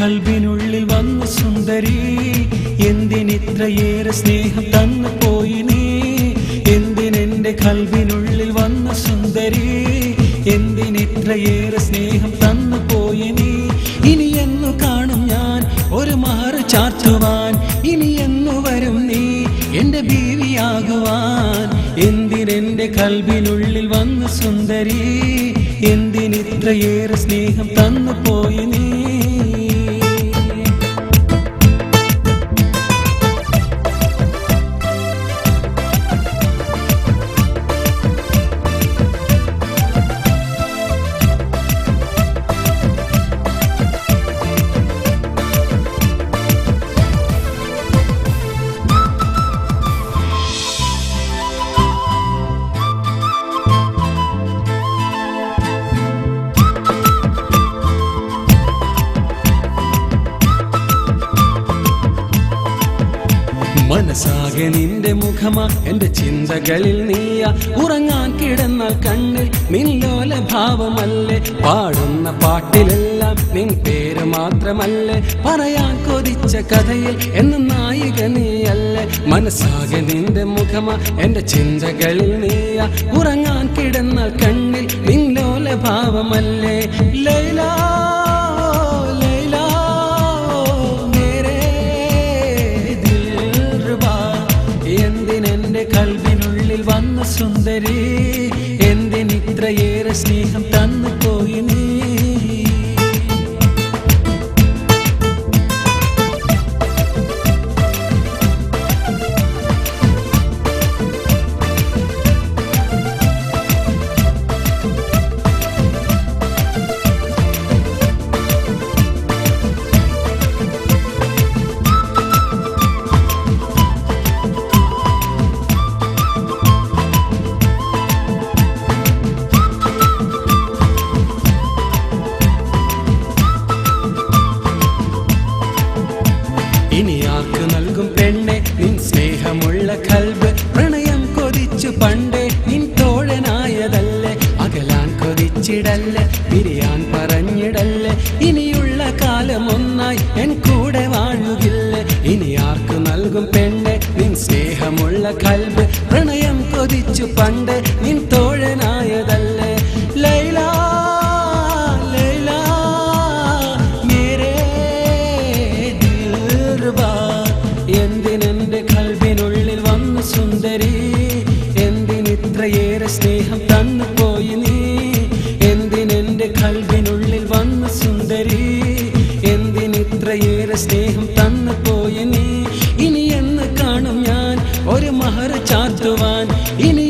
കൽബിനുള്ളിൽ വന്ന സുന്ദരി എന്തിനിത്രയേറെ സ്നേഹം തന്നു പോയി നീ എന്തിനെന്റെ കൽബിനുള്ളിൽ വന്ന സുന്ദരി എന്തിനിത്രയേറെ സ്നേഹം തന്നു പോയി നീ ഇനി എന്നു കാണും ഞാൻ ഒരു മഹർ ചാർത്തുവാൻ ഇനി എന്നു വരും നീ എന്റെ ബീവിയാകുവാൻ എന്തിനെന്റെ കൽബിനുള്ളിൽ വന്ന സുന്ദരി എന്തിനിത്രയേറെ സ്നേഹം തന്നു പോയി നീ മനസ്സാകെ നിന്റെ മുഖമാ എന്റെ ചിന്തകളിൽ നീയ ഉറങ്ങാൻ കിടന്നാൽ കണ്ണിൽ നിന്നോല ഭാവമല്ലേ പാടുന്ന പാട്ടിലെല്ലാം നിൻ പേര് മാത്രമല്ലേ പറയാൻ കൊതിച്ച കഥയിൽ എന്ന നായിക നീയല്ലേ മനസ്സാകെ നിന്റെ മുഖമാ എന്റെ ചിന്തകളിൽ നീയ ഉറങ്ങാൻ കിടന്നാൽ കണ്ണിൽ നിന്നോല ഭാവമല്ലേ ലൈലാ എന്തിനെന്റെ കൽബിനുള്ളിൽ വന്ന സുന്ദരി എന്തിനിത്രയേറെ സ്നേഹം തന്നു പോയി നീ ഇനി ആർക്ക് നൽകും പെണ്ണെ നിൻ സ്നേഹമുള്ള കൽബ് പ്രണയം കൊതിച്ചു പണ്ടേ നിൻ തോഴനായതല്ലേ അകലാൻ കൊതിച്ചിടല്ലേ പിരിയാൻ പറഞ്ഞിടല്ലേ ഇനിയുള്ള കാലം ഒന്നായി എൻ കൂടെ വാഴുകില്ലേ ഇനി ആർക്ക് നൽകും പെണ്ണെ നിൻ സ്നേഹമുള്ള കൽബ് പ്രണയം കൊതിച്ചു പണ്ടേ നിൻ തോഴനായതല്ലേ ലൈലാ എന്തിനെന്റെ കൽബിനുള്ളിൽ വന്ന സുന്ദരി എന്തിനിത്രയേറെ സ്നേഹം തന്നു പോയി നീ എന്തിനെന്റെ കൽബിനുള്ളിൽ വന്ന സുന്ദരി എന്തിനിത്രയേറെ സ്നേഹം തന്നു പോയി നീ ഇനി എന്ന് കാണും ഞാൻ ഒരു മഹർ ചാർത്തുവാൻ ഇനി